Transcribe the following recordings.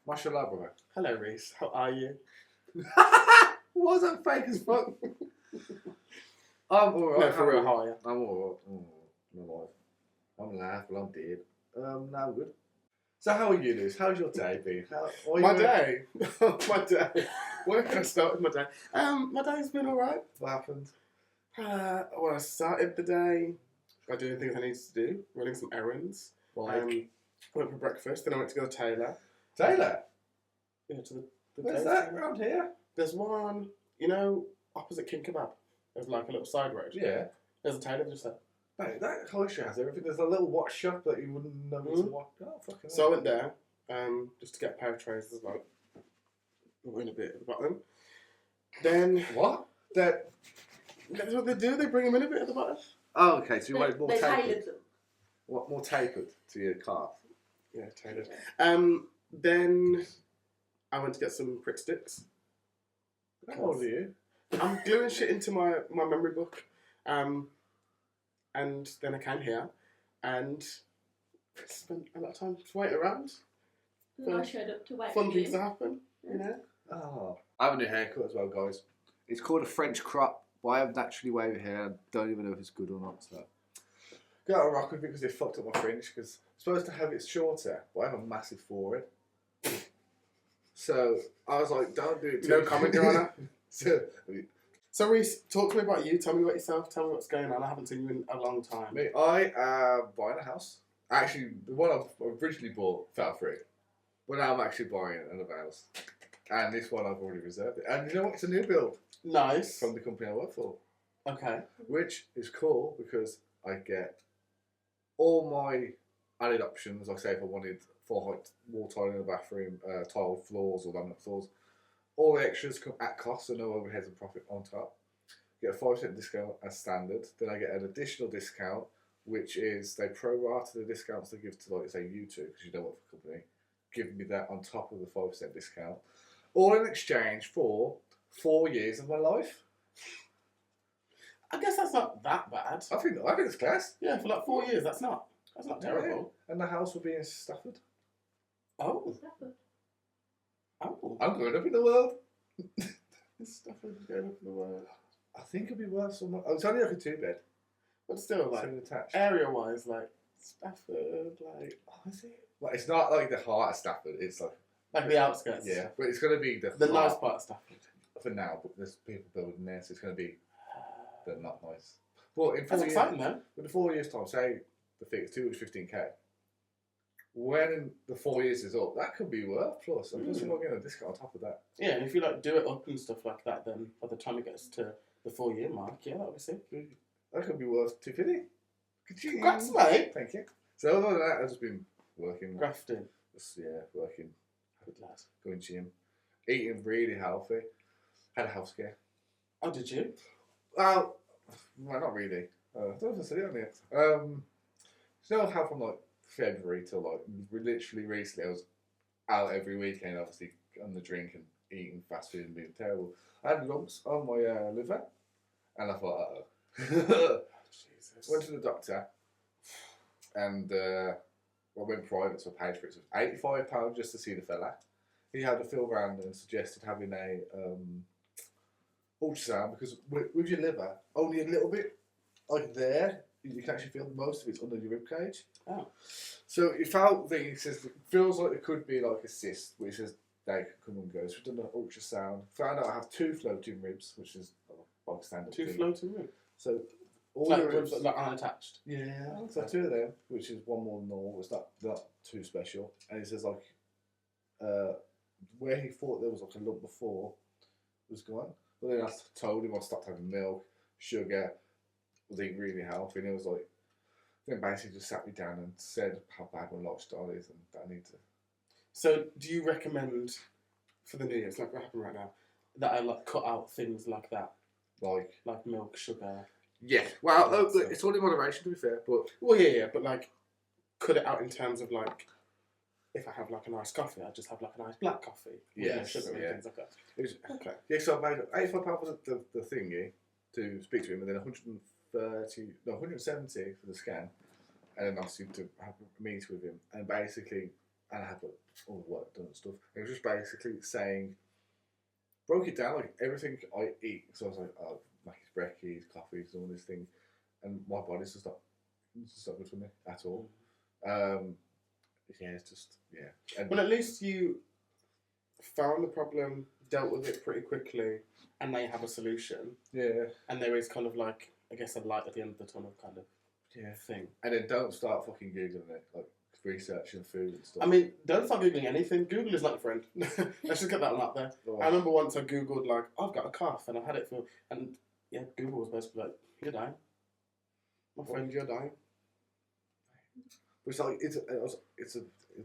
Mashallah, brother. Hello, Reiss. How are you? Was that fake as fuck? I'm alright. No, for real, how are you? I'm alright. I'm alive. I'm alive, well, I'm dead. Now good. So how are you, Liz? How's your day been? My day? My day. Where can I start with my day? My day's been alright. What happened? Well, I started the day by doing things I needed to do, running some errands. Like? Went for breakfast, then I went to go to Taylor. Taylor? Yeah, to the Where's Taylor. that? Around here? There's one, opposite King Kebab. There's like a little side road. Yeah. There's a Taylor just there. Mate, that Wiltshire has everything. There's a little watch shop that you wouldn't know it's a watch. Oh, fucking So I went there, just to get a pair of trays as well. In a bit at the bottom. Then what? That's what they do. They bring them in a bit at the bottom. Oh, okay. So you want more They tapered? tailored them. What, more tapered to your calf? Yeah, tailored. Then I went to get some prick sticks. How old are you? I'm gluing shit into my memory book. And then I came here and spent a lot of time just waiting around. And I showed up to wait Fun for things you. to happen, you know? Oh. I have a new haircut as well, guys. It's called a French crop, but I have naturally wavy hair. I don't even know if it's good or not. So got to rock with it because they fucked up my fringe. Because I'm supposed to have it shorter, but I have a massive forehead. So I was like, don't do it. No comment, Your Honour. So, Reiss, talk to me about you. Tell me about yourself. Tell me what's going on. I haven't seen you in a long time. me, I am buying a house. Actually, the one I originally bought fell through. But now I'm actually buying another house. And this one I've already reserved it. And you know what? It's a new build Nice. from the company I work for. Okay. Which is cool because I get all my added options. Like say if I wanted 4-height wall tiling in the bathroom, tiled floors or laminate floors, all the extras come at cost, so no overheads and profit on top. Get a 5% discount as standard. Then I get an additional discount, which is they pro-rata the discounts they give to, like, say, you two, because you don't work for the company, giving me that on top of the 5% discount. All in exchange for 4 years of my life. I guess that's not that bad. I think it's class. Yeah, for like 4 years, that's not terrible. And the house will be in Stafford. Oh. Stafford. Oh. I'm going up in the world. Stafford going up in the world. I think it'll be worth so much. Oh, it's only like a 2-bed. But still, like, Semi-detached. area-wise, like, Stafford, like... Oh, is it? Like, it's not like the heart of Stafford. It's like the outskirts. yeah, but it's going to be The heart nice part of Stafford. for now. But there's people building there, so it's going to be the not nice. Well, in 4 That's years, exciting, though. in 4 years' time, say the figure's 215k. When the 4 years is up, that could be worth plus. I'm just not getting a discount on top of that. Yeah, and if you, like, do it up and stuff like that, then by the time it gets to the 4-year mark, yeah, that would be sick. That could be worth 250. Congrats, mate. Thank you. So other than that, I've just been working. Grafting. Just, working. Good lad. Going gym. Eating really healthy. Had a health scare. Oh, did you? Well, not really. I don't know if I said it on here. You know how from like February till like literally recently I was out every weekend, obviously on the drink and eating fast food and being terrible. I had lumps on my liver, and I thought, uh-oh. Jesus. Went to the doctor, and I went private, so I paid for it. So it was £85 just to see the fella. He had a feel round and suggested having a ultrasound because with your liver, only a little bit like there, you can actually feel most of it's under your rib cage. Oh. So he felt thing. He says it feels like it could be like a cyst, which says they could come and go. So we've done an ultrasound. Found out I have 2 floating ribs, which is like standard. 2 thing. floating ribs? So all Like the ribs ribs, that are unattached? yeah. Oh, So okay. 2 of them, which is one more than normal. It's not too special. And he says like where he thought there was like a lump before was gone. But then I told him I stopped having milk, sugar, was eating really healthy, and he was like, then basically just sat me down and said how bad my lifestyle is and that I need to. So, do you recommend for the New Year's, like what happened right now, that I like cut out things like that, like milk, sugar? Yeah, well, look, it's all in moderation to be fair, but Well, yeah, but like cut it out in terms of like, if I have like a nice coffee, I just have like a nice black coffee with no Yes, sugar and yeah. things like that. it was, Okay. yeah, so I made £85 was the thingy to speak to him, and then 170 for the scan, and then obviously to have a meet with him, and basically and I had like all the work done and stuff. It was just basically saying, broke it down like everything I eat. So I was like, oh, Mackie's brekkies, coffees, all this thing, and my body's just not good for me at all. Yeah, it's just And well, at least you found the problem, dealt with it pretty quickly, and now you have a solution. Yeah, and there is kind of like, I guess, a light at the end of the tunnel kind of thing. And then don't start fucking googling it, like researching food and stuff. I mean, don't start googling anything. Google is not your friend. Let's just get that one out there. Oh. I remember once I googled like, I've got a cough, and I've had it for, and Google was basically like, you're dying, my friend, you're dying. But it's like it's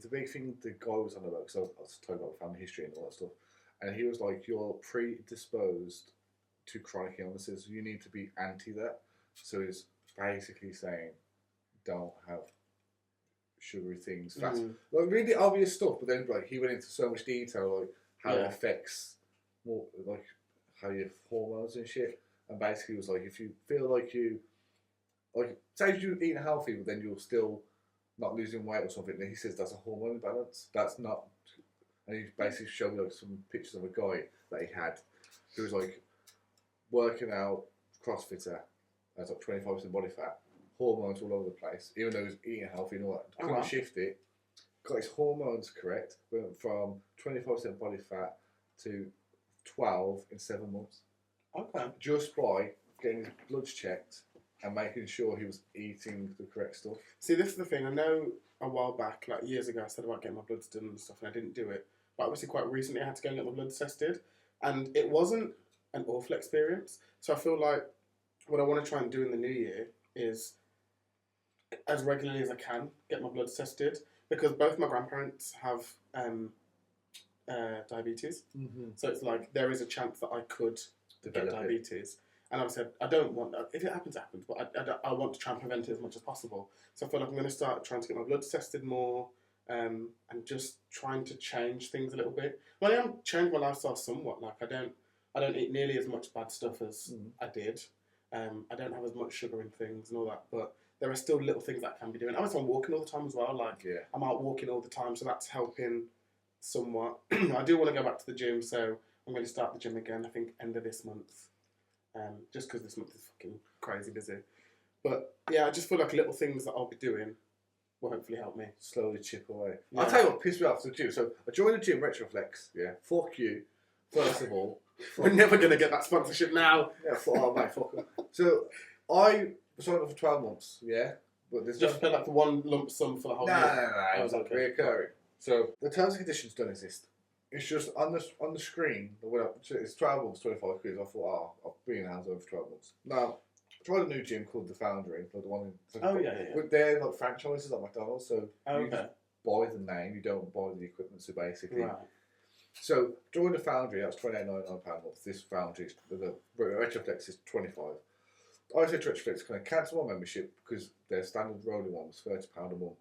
a big thing the guy was on about, because I was talking about family history and all that stuff, and he was like, you're predisposed to chronic illnesses, you need to be anti that. So he's basically saying, don't have sugary things, fast, like really obvious stuff. But then like he went into so much detail, like how it affects more, like how your hormones and shit. And basically was like, if you feel like you, like, say you're eating healthy, but then you're still not losing weight or something, then he says that's a hormone imbalance. That's not. And he basically showed me like some pictures of a guy that he had who was like working out, CrossFitter, has like 25% body fat, hormones all over the place, even though he was eating healthy and all that. Couldn't shift it, got his hormones correct, went from 25% body fat to 12 in 7 months. Okay. Just by getting his bloods checked and making sure he was eating the correct stuff. See, this is the thing. I know a while back, like years ago, I said about getting my bloods done and stuff, and I didn't do it. But obviously, quite recently, I had to go and get my bloods tested, and it wasn't an awful experience. So I feel like what I want to try and do in the new year is, as regularly as I can, get my bloods tested, because both my grandparents have diabetes. Mm-hmm. So it's like there is a chance that I could get diabetes. And I've said, I don't want that. If it happens, it happens. But I want to try and prevent it as much as possible. So I feel like I'm going to start trying to get my bloods tested more, and just trying to change things a little bit. Well, I am changing my lifestyle somewhat. Like I don't eat nearly as much bad stuff as I did. I don't have as much sugar in things and all that. But there are still little things that I can be doing. I'm walking all the time as well. Like I'm out walking all the time, so that's helping somewhat. I do want to go back to the gym, so I'm going to start the gym again. I think end of this month. Just because this month is fucking crazy busy. But yeah, I just feel like little things that I'll be doing will hopefully help me. Slowly chip away. Yeah. I'll tell you what pissed me off to the gym. So I joined the gym, Retroflex. Yeah, fuck you. First of all. We're never going to get that sponsorship now. Yeah, mate, fuck them. So I signed up for 12 months, yeah? But there's just pay like the one lump sum for the whole year? No, it was like reoccurring. So the terms and conditions don't exist. It's just on the screen. It's 12 months, 25 quid. I thought, I'll be in hands over for 12 months. Now, I tried a new gym called the Foundry, like the one in. But they're like franchises at McDonald's, so you just buy the name, you don't buy the equipment. So basically, so join the Foundry. That's £28.99 a month. This Foundry, the Retroflex is 25. I said to Retroflex, can I cancel my membership because their standard rolling one was £30 a month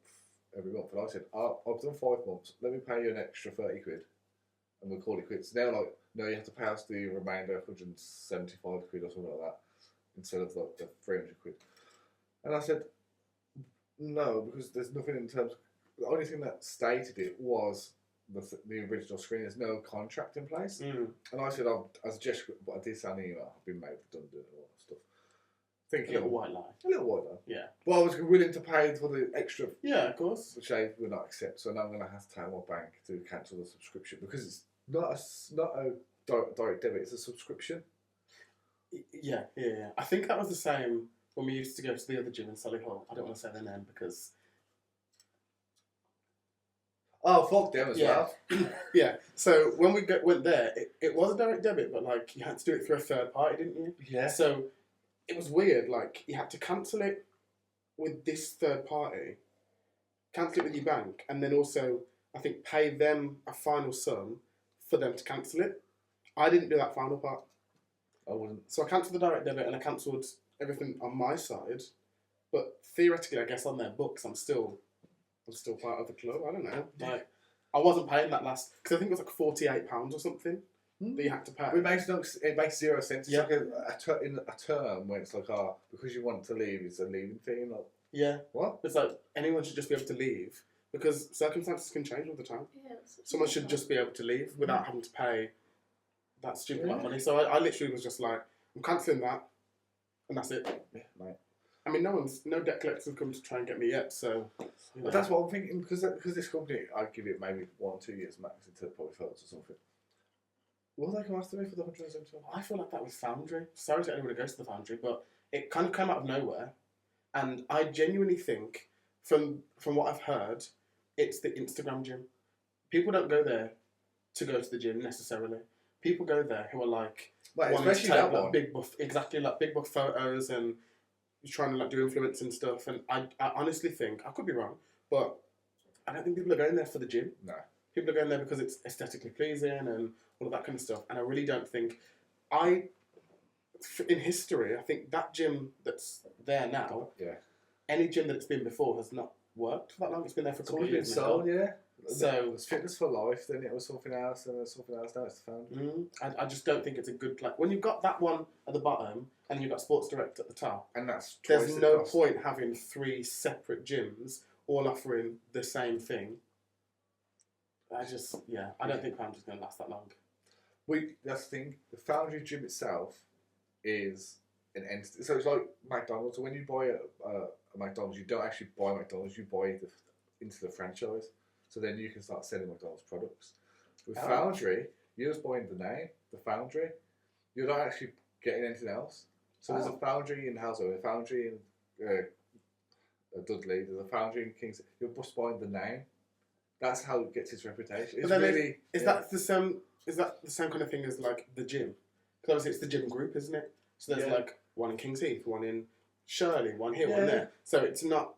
every month, and I said, I've done 5 months. Let me pay you an extra 30 quid. And we'll call it quits. They're like, no, you have to pay us the remainder 175 quid or something like that, instead of like the 300 quid. And I said, no, because there's nothing in terms. The only thing that stated it was the original screen. There's no contract in place. And I said, as a gesture, but I did send an email. I've been made redundant and all that stuff. Thinking, a little white lie. A little white lie. Yeah. But I was willing to pay for the extra. Yeah, of course. Which they would not accept. So now I'm going to have to tell my bank to cancel the subscription because it's not a direct debit. It's a subscription. Yeah. I think that was the same when we used to go to the other gym in Solihull. I don't want to say their name because. Oh, fuck them as well. Yeah. So when we went there, it was a direct debit, but like you had to do it through a third party, didn't you? Yeah. So it was weird. Like you had to cancel it with this third party, cancel it with your bank, and then also I think pay them a final sum for them to cancel it. I didn't do that final part. I wouldn't. So I cancelled the direct debit and I cancelled everything on my side. But theoretically, I guess on their books, I'm still part of the club. I don't know. Like I wasn't paying that last because I think it was like £48 or something that you had to pay. It makes 0 sense. It's like in a term where it's like, because you want to leave, it's a leaving fee. Like, yeah. What? It's like anyone should just be able to leave. because circumstances can change all the time. Yeah, Someone should just be able to leave without having to pay that stupid amount of money. So I literally was just like, I'm cancelling that, and that's it. Yeah, mate. I mean, no debt collectors have come to try and get me yet, so... But that's what I'm thinking, because this company, I'd give it maybe 1 or 2 years max until it probably fails or something. What are they going to ask me for the 175? I feel like that was Foundry. Sorry to anyone who goes to the Foundry, but it kind of came out of nowhere. And I genuinely think, from what I've heard, it's the Instagram gym. People don't go there to go to the gym necessarily. People go there who are like wanting to take like big buff photos and trying to like do influence and stuff. And I honestly think, I could be wrong, but I don't think people are going there for the gym. No. People are going there because it's aesthetically pleasing and all of that kind of stuff. And I really don't think in history, I think that gym that's there now, any gym that it's been before has not worked for that long. It's been there for a couple of years now. Yeah. So it was Fitness for Life, then it was something else, and there's something else now. It's the Foundry. I just don't think it's a good when you've got that one at the bottom and you've got Sports Direct at the top. And that's there's no point having 3 separate gyms all offering the same thing. I don't think Foundry's going to last that long. That's the thing. The Foundry gym itself is an entity. So it's like McDonald's. So when you buy a McDonald's, you don't actually buy McDonald's. You buy into the franchise. So then you can start selling McDonald's products. With Foundry, you're just buying the name, the Foundry. You're not actually getting anything else. So there's a Foundry in Household, a Foundry in Dudley, there's a Foundry in Kings. You're just buying the name. That's how it gets its reputation. It's really... Is that the same kind of thing as like the gym? Because obviously it's the gym group, isn't it? So there's like one in Kings Heath, one in Shirley, one here, one there. So it's not...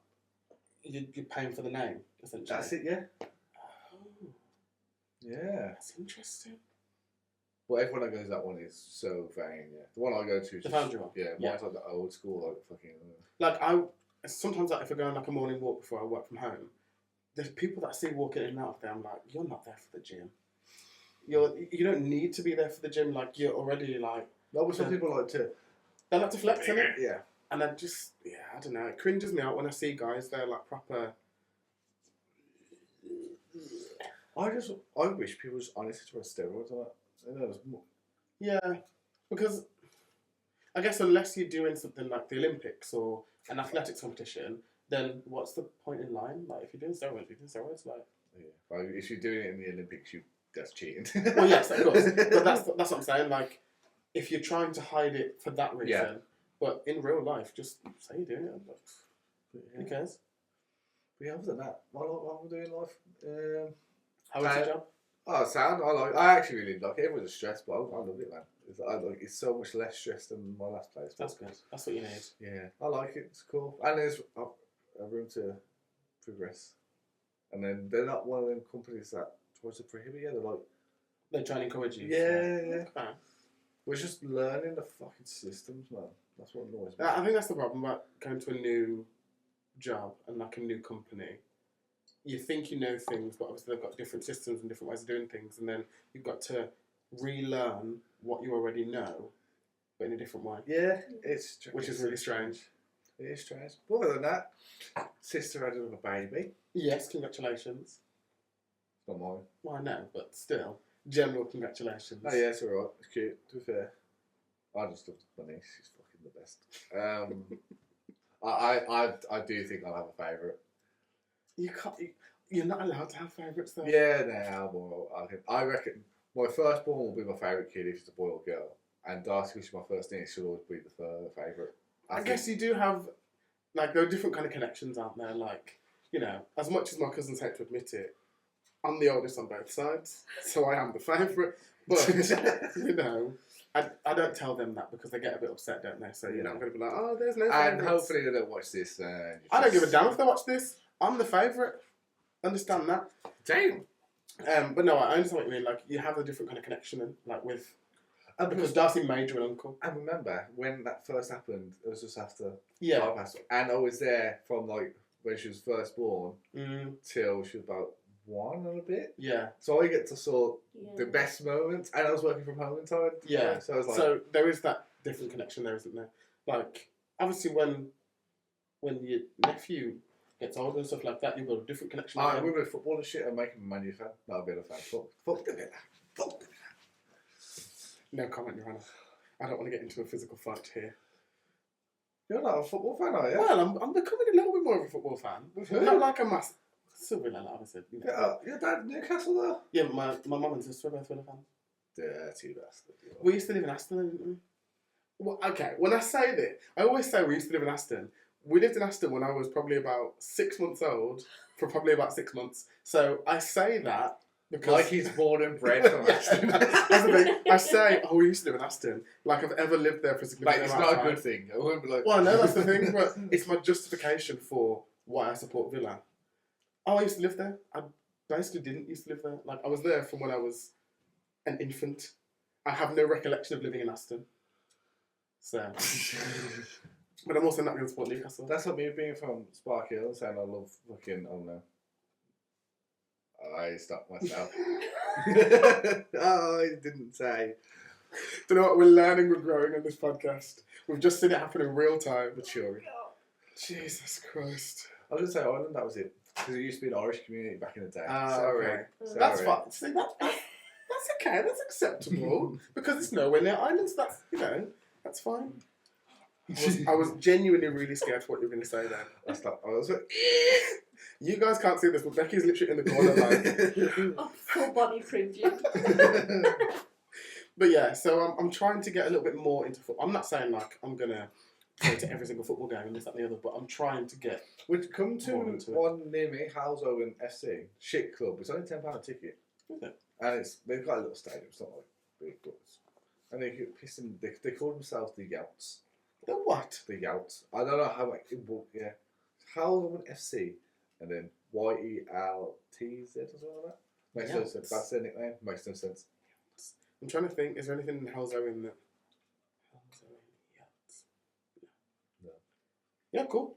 You're paying for the name, essentially. That's it, yeah. Oh. Yeah. That's interesting. Well, everyone that goes to that one is so vain, yeah. The one I go to is... The Foundry one? Yeah, mine's like the old school, like fucking... Sometimes like, if I go on like a morning walk before I work from home, there's people that I see walking in and out of there, I'm like, you're not there for the gym. You don't need to be there for the gym, like, you're already like... No, but some people like to... They like to flex in it. Yeah. And I just, I don't know, it cringes me out when I see guys, they're like proper... I wish people was honest to steroids or that. Yeah, because I guess unless you're doing something like the Olympics or an athletics competition, then what's the point in line? Like, if you're doing steroids, like... Yeah, well, if you're doing it in the Olympics, that's cheating. Well, yes, of course. But that's what I'm saying, like, if you're trying to hide it for that reason, but in real life, just say you're doing it. Like, who cares? But yeah, other than that, what am I doing in life? How was your job? Oh, sound. I actually really like it. Everyone's stressed, but I love it, man. It's so much less stress than my last place. That's good. That's what you need. Yeah, I like it. It's cool. And there's a room to progress. And then they're not one of them companies that tries to prohibit you. They're like... They try and encourage you. Yeah. Okay. We're just learning the fucking systems, man. That's what annoys me. I think that's the problem about going to a new job and like a new company. You think you know things, but obviously they've got different systems and different ways of doing things, and then you've got to relearn what you already know, but in a different way. Yeah, which is really strange. It is strange. But other than that, sister had another baby. Yes, congratulations. Not mine. Well, I know, but still, general congratulations. Oh yeah, it's alright. It's cute. To be fair, I just love my niece. She's fucking the best. I do think I'll have a favourite. You can't. You're not allowed to have favourites though. Yeah, no, I reckon my firstborn will be my favourite kid if it's a boy or girl, and Darcy, which is my first niece, should always be the favourite. I guess you do have, like, there are different kind of connections, aren't there? Like, you know, as much as my cousins hate to admit it, I'm the oldest on both sides, so I am the favourite. But you know, I don't tell them that because they get a bit upset, don't they? So you know, I'm gonna be like, oh, there's no favourites. And hopefully they don't watch this. I don't give a damn if they watch this. I'm the favourite. Understand that? Damn. But no, I understand what you mean. Like, you have a different kind of connection, like with because Darcy made you an uncle. And remember when that first happened, it was just after I passed away. And I was there from like when she was first born till she was about 1 and a bit. Yeah. So I get to saw the best moments, and I was working from home in time. Yeah. So I was like, so there is that different connection there, isn't there? Like, obviously when your nephew gets older and stuff like that, you've got a different connection. We're with football and shit and making Man U fan. Not a bit of fan. Fuck the Villa. Fuck the Villa. No comment, Your Honour. I don't want to get into a physical fight here. You're not a football fan, are you? Well, I'm becoming a little bit more of a football fan. Not like a massive. Still Villa, like I said. Your dad Newcastle though? Yeah, my mum and sister are both Villa fans. Dirty bastard. We used to live in Aston, didn't we? Well, okay, when I say that, I always say we used to live in Aston. We lived in Aston when I was probably about 6 months old, for probably about 6 months. So I say that because... Like he's born and bred from Aston. That's the thing. I say, we used to live in Aston, like I've ever lived there for a significant It's amount of not a time. good thing. I wouldn't be like... Well, no, that's the thing, but it's my justification for why I support Villa. I used to live there. I basically didn't used to live there. Like, I was there from when I was an infant. I have no recollection of living in Aston. So... But I'm also not going to support Newcastle. That's like me being from Spark Hill saying I love fucking... Oh, no. I stopped myself. I didn't say. Do you know what? We're learning, we're growing on this podcast. We've just seen it happen in real time. Maturing. Jesus Christ. I was going to say Ireland, that was it. Because it used to be an Irish community back in the day. Okay. Sorry. That's fine. See, that's okay. That's acceptable. Because it's nowhere near islands. That's, that's fine. I was genuinely really scared for what you were going to say then. I was like... You guys can't see this, but Becky's literally in the corner like... Full body fringing. But yeah, so I'm trying to get a little bit more into football. I'm not saying like I'm going to go to every single football game and this, that and the other, but I'm trying to get... We'd come to one near me, Halsowen FC, shit club. It's only £10 a ticket. Is it? And they've got a little stadium, it's not like big guns. And they call themselves the Youts. The what? The Youts. I don't know how much it will, yeah. Halsowen FC, and then YELTZ or something like that. Makes no sense. That's their nickname. Makes no sense. I'm trying to think, is there anything in Halsowen that... No. Yeah, cool.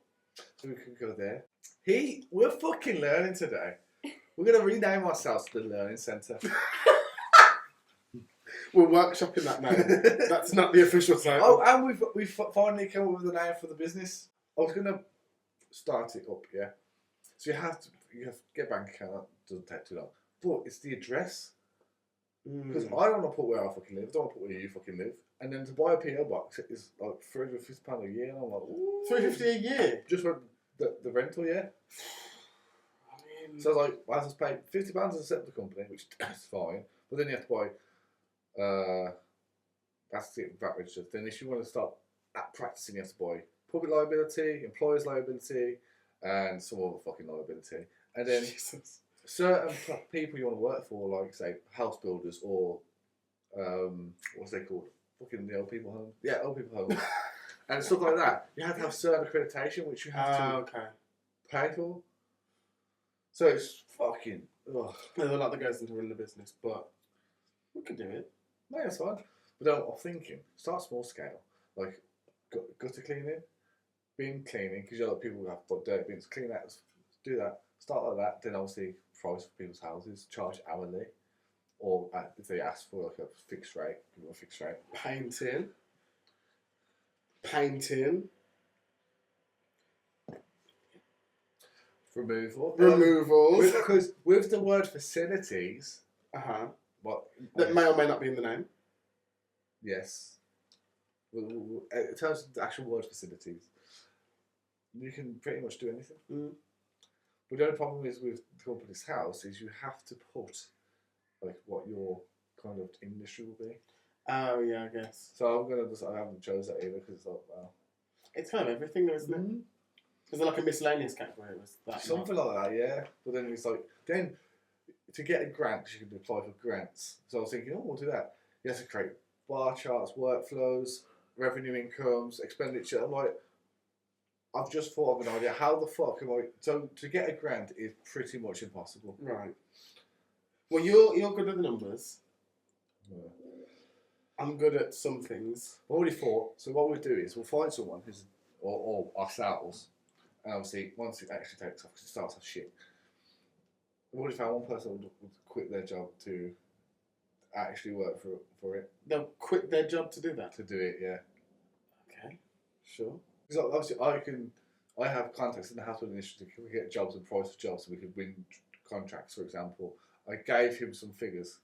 So we can go there. We're fucking learning today. We're going to rename ourselves the Learning Centre. We're workshopping that name. That's not the official title. Oh, and we've finally come up with a name for the business. I was going to start it up, yeah. So you have to get a bank account. Doesn't take too long. But it's the address. Because I don't want to put where I fucking live. I don't want to put where you fucking live. And then to buy a PO box is like £350 a year. And I'm like, ooh. $350 a year? Just for the rental, yeah. I mean... So I was like, I have to pay £50 to set up the company, which is fine. But then you have to buy... that's it, VAT registered. Then if you want to start practicing, you have to buy public liability, employer's liability, and some other fucking liability. And then certain people you want to work for, like say house builders or what's they called? Fucking the old people home. Yeah, old people home. And stuff like that. You have to have certain accreditation, which you have to pay for. So it's fucking. Ugh. There's a lot that goes into running the business, but we could do it. No, that's fine. But then I'm thinking, start small scale, like gutter cleaning, bin cleaning, because you know people have got dirt bins, clean that, do that. Start like that. Then obviously price for people's houses, charge hourly, or if they ask for like a fixed rate, give them a fixed rate. Painting. Removals. Because with the word facilities, that may or may not be in the name. Yes. In terms of the actual word facilities, you can pretty much do anything. But the only problem is with the company's house is you have to put like what your kind of industry will be. Oh yeah, I guess. So I haven't chose that either because it's like, well, it's kind of everything, though, isn't it? Is there like a miscellaneous category? Was that something like that? Yeah. But then it's like to get a grant, because you can apply for grants. So I was thinking, we'll do that. You have to create bar charts, workflows, revenue incomes, expenditure. I'm like, I've just thought of an idea. How the fuck am I? So to get a grant is pretty much impossible. Right. Well, you're good at the numbers. Yeah. I'm good at some things. I've already thought. So what we'll do is we'll find someone who's or ourselves, and obviously once it actually takes off, because it starts off shit. I've already found one person would quit their job to actually work for it. They'll quit their job to do that? To do it, yeah. Okay, sure. Because obviously I can I have contacts in the house building industry to get jobs and price of jobs so we could win contracts, for example. I gave him some figures.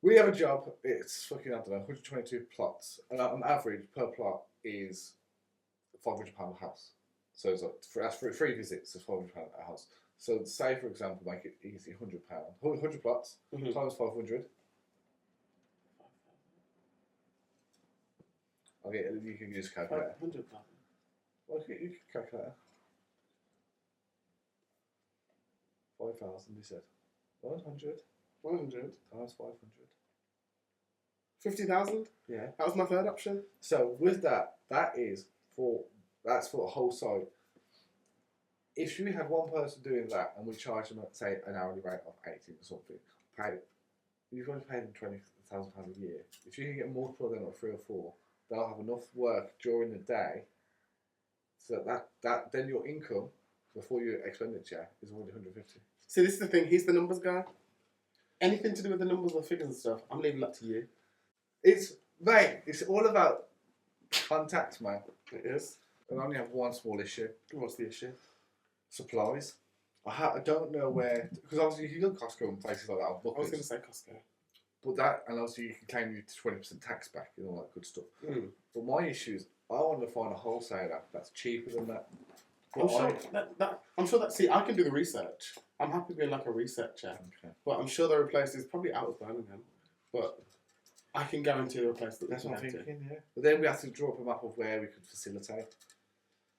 We have a job, it's fucking, I don't know, 122 plots, and on average per plot is £500 a house. So it's like, that's for 3 visits, it's £500 a house. So say, for example, make it easy, £100. 100 plots times 500. Okay, you can use a calculator. 500. Well, you can calculate. 5,000, you said. 100 times 500. 50,000? Yeah. That was my third option. So with that's for the whole site. If you have one person doing that and we charge them, say, an hourly rate of 18 or something, you've got to pay them £20,000 a year. If you can get multiple of them, like 3 or 4, they'll have enough work during the day, so that then your income before your expenditure is already 150. See, this is the thing. He's the numbers guy. Anything to do with the numbers or figures and stuff, I'm leaving that to you. It's all about contacts, man. It is. I only have one small issue. What's the issue? Supplies. I don't know where, because obviously you can go to Costco and places like that. I was going to say Costco. But that, and also you can claim your 20% tax back and all that good stuff. Mm. But my issue is, I want to find a wholesaler that's cheaper than that. I'm sure that. See, I can do the research. I'm happy being like a researcher. Okay. But I'm sure there are places, probably out of Birmingham, but I can guarantee there are places That's what I'm thinking, yeah. But then we have to draw up a map of where we could facilitate.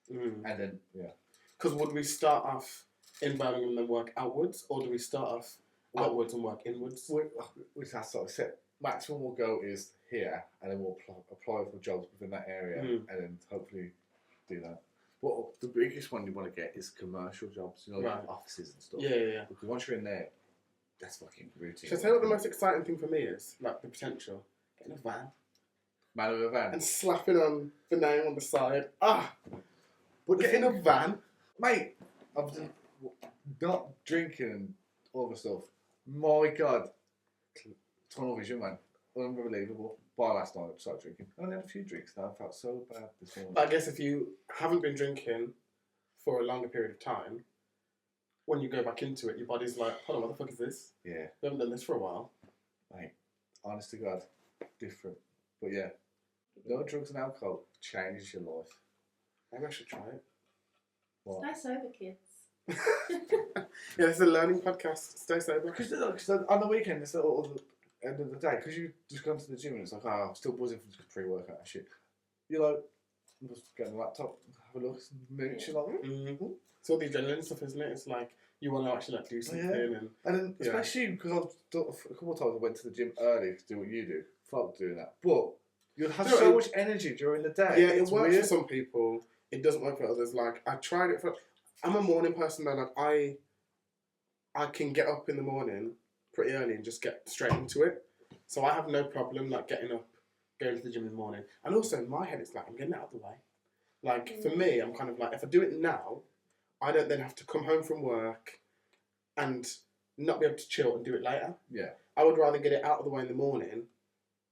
And then, yeah. Because would we start off in Birmingham and then work outwards, or do we start off outwards and work inwards? We have to set. Maximum we'll go is here, and then we'll apply for jobs within that area, and then hopefully do that. But the biggest one you want to get is commercial jobs, like offices and stuff. Yeah. Because once you're in there, that's fucking routine. Should I tell you what the most exciting thing for me is? Like the potential. Getting a van. Man with a van. And slapping on the name on the side. But getting a van. Mate, I'm just not drinking and all the stuff. My God. Tunnel vision, man. Unbelievable. By last night, I started drinking. I only had a few drinks now. I felt so bad this morning. But I guess if you haven't been drinking for a longer period of time, when you go back into it, your body's like, hold on, what the fuck is this? Yeah. We haven't done this for a while. Mate, honest to God, different. But yeah, no drugs and alcohol changes your life. Maybe I should try it. What? Stay sober, kids. Yeah, it's a learning podcast. Stay sober. Because on the weekend, it's all the end of the day, because you just gone to the gym and it's like, I'm still buzzing from pre-workout and shit. You're like, I'm just getting the laptop, have a look, mooch, and like, It's all the adrenaline stuff, isn't it? It's like, you want to actually like do something. And then, especially because a couple of times I went to the gym early to do what you do. Fuck doing that. But you'll have so much energy during the day. Yeah, it works for some people. It doesn't work for others. Like, I tried it for... I'm a morning person, though. Like, I can get up in the morning pretty early and just get straight into it. So I have no problem, like, getting up, going to the gym in the morning. And also, in my head, it's like, I'm getting it out of the way. Like, for me, I'm kind of like, if I do it now, I don't then have to come home from work and not be able to chill and do it later. Yeah. I would rather get it out of the way in the morning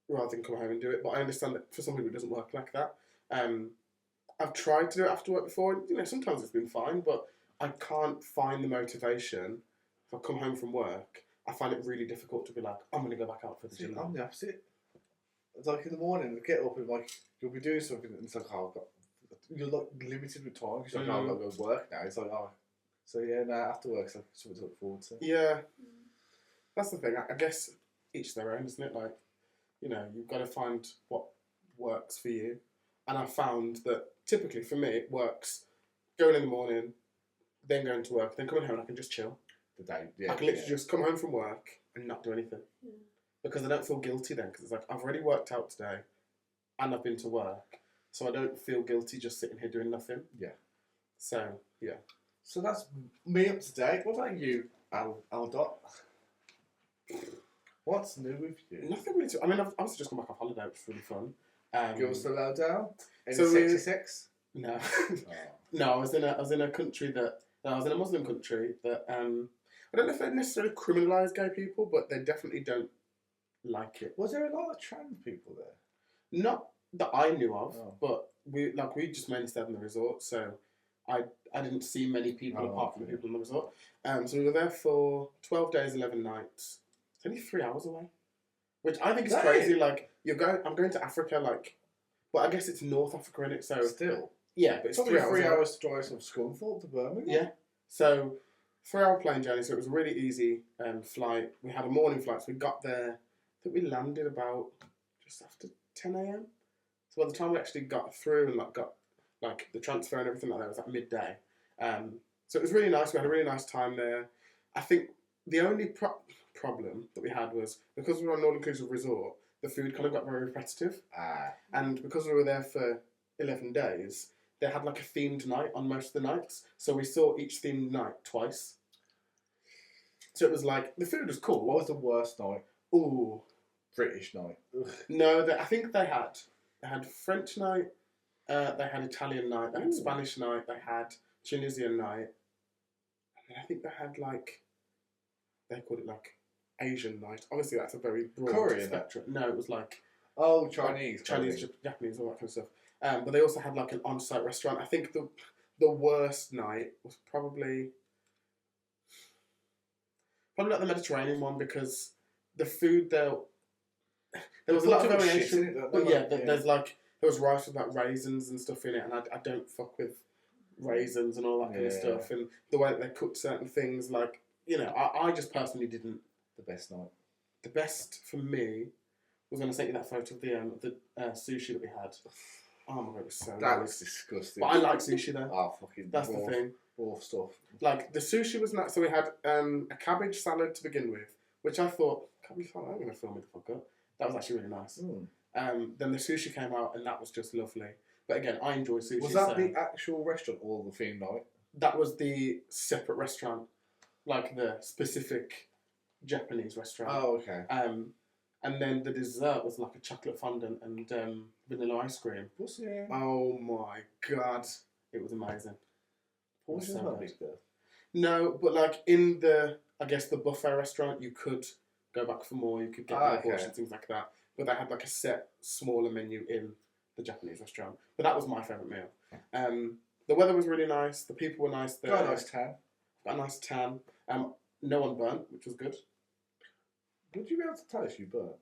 rather than come home and do it. But I understand that for some people it doesn't work like that. I've tried to do it after work before. You know, sometimes it's been fine, but I can't find the motivation. If I come home from work, I find it really difficult to be like, I'm going to go back out for the gym. I'm the opposite. It's like in the morning, I get up and like, you'll be doing something and it's like, you're like limited with time because I've got to go work now. It's like, so yeah, after work, it's like something to look forward to. Yeah. That's the thing. I guess each their own, isn't it? Like, you know, you've got to find what works for you. And I found that typically for me, it works going in the morning, then going to work, then coming home and I can just chill. The day, yeah. I can literally just come home from work and not do anything. Yeah. Because I don't feel guilty then, because it's like, I've already worked out today and I've been to work. So I don't feel guilty just sitting here doing nothing. Yeah. So, yeah. So that's me up to date. What about you, Al Dot? What's new with you? Nothing really. I mean, I've obviously just come back off holiday, which was really fun. Give us the lowdown. Any so sexy sex? No. No, I was in a country that... No, I was in a Muslim country that... I don't know if they necessarily criminalise gay people, but they definitely don't like it. Was there a lot of trans people there? Not that I knew of, but we just mainly stayed in the resort, so I didn't see many people apart from the okay. people in the resort. So we were there for 12 days, 11 nights. It's only 3 hours away, which I think is That crazy. is- Like I'm going to Africa. Like, well, I guess it's North Africa in it. So Still. yeah, but It's it's probably 3 hours. 3 away. hours to drive from Scunthorpe to Birmingham. Yeah. So 3 hour plane journey. So it was a really easy flight. We had a morning flight. So we got there. I think we landed about just after 10 a.m. So by the time we actually got through and got the transfer and everything like that, it was at midday. So it was really nice. We had a really nice time there. I think the only problem that we had was because we were on an all-inclusive resort, the food kind of got very repetitive. And because we were there for 11 days, they had like a themed night on most of the nights. So we saw each themed night twice. So it was like, the food was cool. What was the worst night? Ooh. British night. Ugh. No, I think they had French night, they had Italian night, they had Ooh. Spanish night, they had Tunisian night, and I think they had they called it Asian night. Obviously, that's a very broad Korean? spectrum. No, it was Oh, Chinese. Chinese, Japanese, all that kind of stuff. But they also had an on-site restaurant. I think the worst night was probably the Mediterranean one because the food there was a lot of variation. But yeah, there's there was rice with raisins and stuff in it, and I don't fuck with raisins and all that kind of stuff. And the way that they cooked certain things, I just personally didn't. The best night. The best for me was when I sent you that photo of the sushi that we had. Oh my god, it was so That nice. was disgusting. But I like sushi though. Oh, fucking That's raw, the thing. raw stuff. The sushi was nice. So we had a cabbage salad to begin with, which I thought, cabbage salad, I'm going to fill me the fuck up. That was actually really nice. Then the sushi came out, and that was just lovely. But again, I enjoy sushi. Was that the actual restaurant or the theme night? That was the separate restaurant, the specific Japanese restaurant. Oh, okay. And then the dessert was a chocolate fondant and vanilla ice cream. Yeah. Oh my god, it was amazing. Portions so not good. big though. No, but in the buffet restaurant, you could go back for more. You could get more portions, things like that. But they had a set smaller menu in the Japanese restaurant. But that was my favourite meal. The weather was really nice. The people were nice. Got a nice tan. Got a nice tan. No one burnt, which was good. Would you be able to tell if you burnt?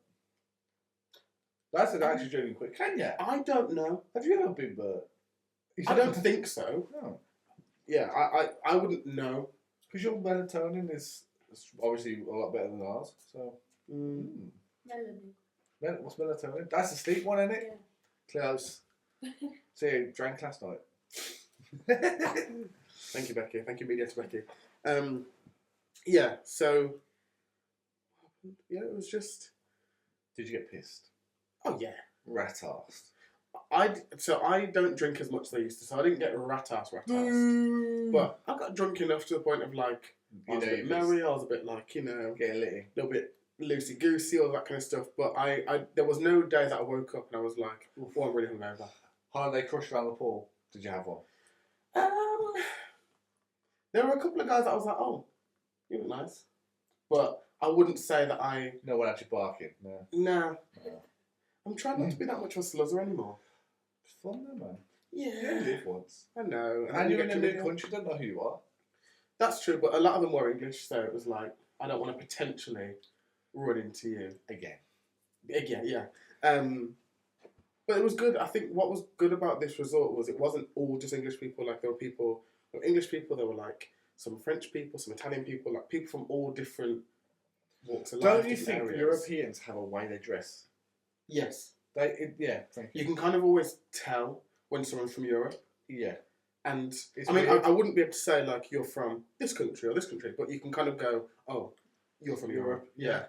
That's actually genuine quick. Can you? I don't know. Have you ever been burnt? I don't think so. No. Yeah, I wouldn't know. Because your melatonin is obviously a lot better than ours. So. Melanin. What's melatonin? That's the sleep one, isn't it? Yeah. Close. So you drank last night. Thank you, Becky. Thank you, Mediator Becky. Yeah, so... Yeah, it was just... Did you get pissed? Oh, yeah. Rat-arsed. I don't drink as much as I used to, so I didn't get rat-arsed. But I got drunk enough to the point of I was a bit merry, I was a bit getting litty. A little bit loosey-goosey, all that kind of stuff. But there was no day that I woke up and I was like, oh, I'm really hungover. Holiday crush around the pool. Did you have one? There were a couple of guys that I was like, oh, you look nice. But I wouldn't say that I... No one actually barking. No. No. I'm trying not to be that much of a sluzzer anymore. It's fun though, man. Yeah. You only live once. I know. And you're in get a to new live- country, don't know who you are. That's true, but a lot of them were English, so it was like, I don't want to potentially run into you. Again, yeah. But it was good. I think what was good about this resort was it wasn't all just English people. There were English people, there were some French people, some Italian people, people from all different walks of life. don't you think areas. Europeans have a way they dress? Yes. Thank you. You can kind of always tell when someone's from Europe. Yeah. And It's I mean, weird. I wouldn't be able to say you're from this country or this country, but you can kind of go, oh, you're from Europe. Yeah.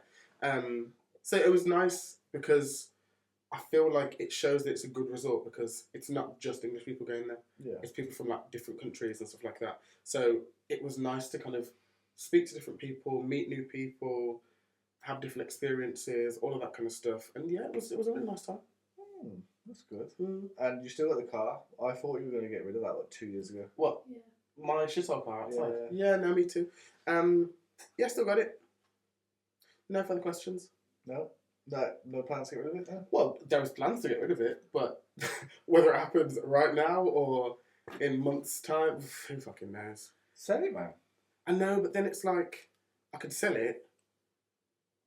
So it was nice because I feel like it shows that it's a good resort because it's not just English people going there. Yeah. It's people from different countries and stuff like that. So it was nice to kind of speak to different people, meet new people, have different experiences, all of that kind of stuff. And yeah, it was a really nice time. That's good. And you still got the car? I thought you were going to get rid of that 2 years ago. What? Yeah. My shithole car outside? Yeah. Yeah, no, me too. Yeah, still got it. No further questions? No? No plans to get rid of it now? Well, there was plans to get rid of it, but whether it happens right now or in months' time. Who fucking knows? Sell it, man. I know, but then it's like I could sell it,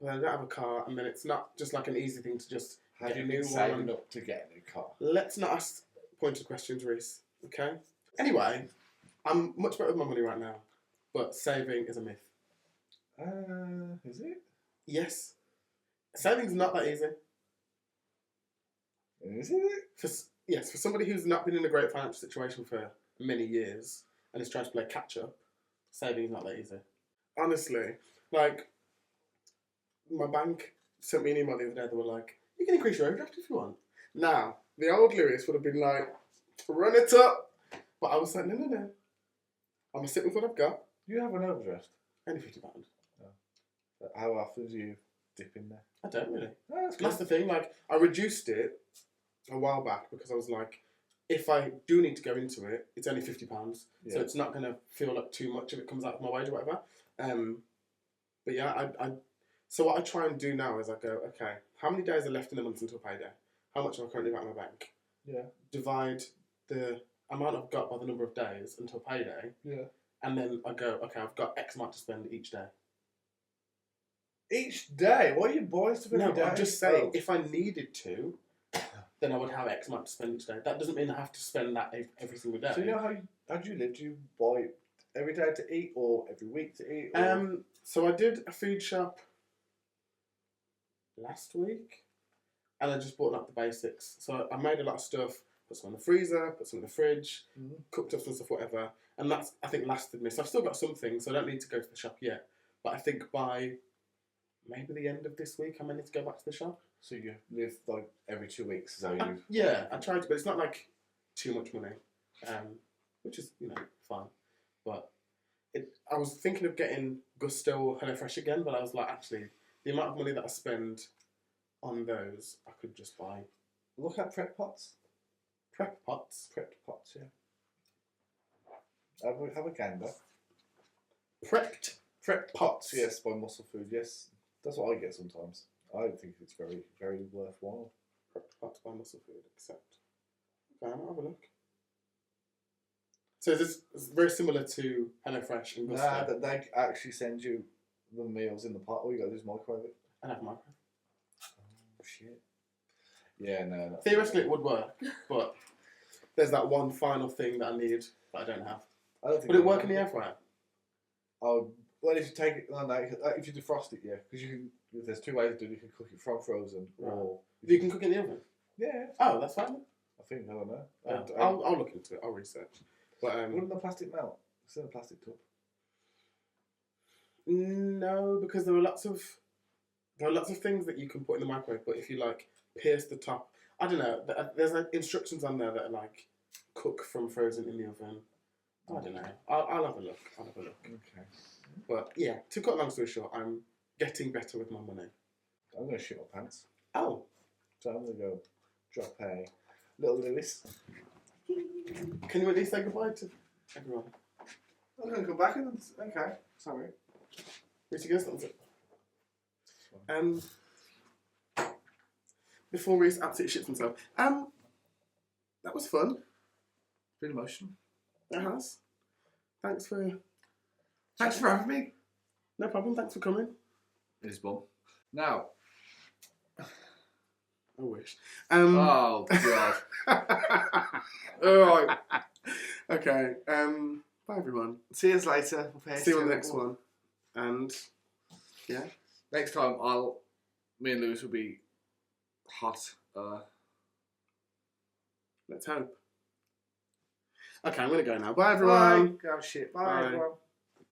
but I don't have a car, and then it's not just like an easy thing to just Have get you a been new saving one. up to get a new car? Let's not ask pointed questions, Reiss. Okay. Anyway, I'm much better with my money right now, but saving is a myth. Is it? Yes, saving's not that easy. Is it? Yes, for somebody who's not been in a great financial situation for many years and is trying to play catch up, saving is not that easy. Honestly, like, my bank sent me an email the other day. They were like, "You can increase your overdraft if you want." Now, the old Lewis would have been like, "Run it up," but I was like, "No. I'm gonna sit with what I've got." You have an overdraft. Only £50. How often do you dip in there? I don't really. Oh, that's That's the thing. Like, I reduced it a while back because I was like, if I do need to go into it, it's only £50, so it's not going to feel like too much if it comes out of my wage or whatever. But yeah, so what I try and do now is I go, okay, how many days are left in the month until payday? How much have I currently got in my bank? Yeah. Divide the amount I've got by the number of days until payday. Yeah. And then I go, okay, I've got X amount to spend each day. Each day? What are you buying stuff every No, day? I'm just saying, if I needed to, then I would have X amount to spend each day. That doesn't mean I have to spend that every single day. So you know how do you live? Do you buy every day to eat or every week to eat? Or... So I did a food shop last week, and I just bought like the basics. So I made a lot of stuff, put some in the freezer, put some in the fridge, cooked up some stuff, whatever. And that's, I think, lasted me. So I've still got some things, so I don't need to go to the shop yet. But I think by maybe the end of this week, I may need to go back to the shop. So you live like every 2 weeks? So yeah, I tried to, but it's not like too much money, which is, fine. But I was thinking of getting Gusto or HelloFresh again, but I was like, actually, the amount of money that I spend on those, I could just buy. Look at prep pots. Prep pots? Prepped pots, yeah. Have a gander. Prep pots? Yes, by Muscle Food, yes. That's what I get sometimes. I think it's very, very worthwhile. Prep pots by Muscle Food, except. Okay, I'll have a look. So this is very similar to HelloFresh and Gusto. Nah, that they actually send you the meals in the pot. All you got to do is microwave it. I have a microwave. Oh, shit. Yeah, no. Theoretically, it would work, but there's that one final thing that I need that I don't have. I don't think Would it work in the air fryer? Oh, well, if you take it, if you defrost it, yeah, because you can. There's two ways to do it. You can cook it from frozen, or you can cook it in the oven. Yeah. Oh, that's fine. I think I don't know. I'll look into it. I'll research. But wouldn't the plastic melt? It's in a plastic tub. No, because there are lots of things that you can put in the microwave. But if you like pierce the top, I don't know. There's like instructions on there that are like cook from frozen in the oven. I don't know. I'll have a look. Okay. But yeah, to cut a long story short, I'm getting better with my money. I'm going to shit my pants. Oh. So I'm going to go drop a little Lewis. Can you at least say goodbye to everyone? I'm going to come back and... Okay, sorry. Reese goes, that was it. Before Reese absolutely shits himself. That was fun. Been emotional. It has. Thanks for having me. No problem, thanks for coming. It's bum. Now. I wish. Oh, God. Alright. Okay. Bye, everyone. See you later. See you on the next one. And, yeah. Next time, me and Lewis will be hot. Let's hope. Okay, I'm going to go now. Bye, everyone. Bye. Oh, shit. Bye, Bye. everyone.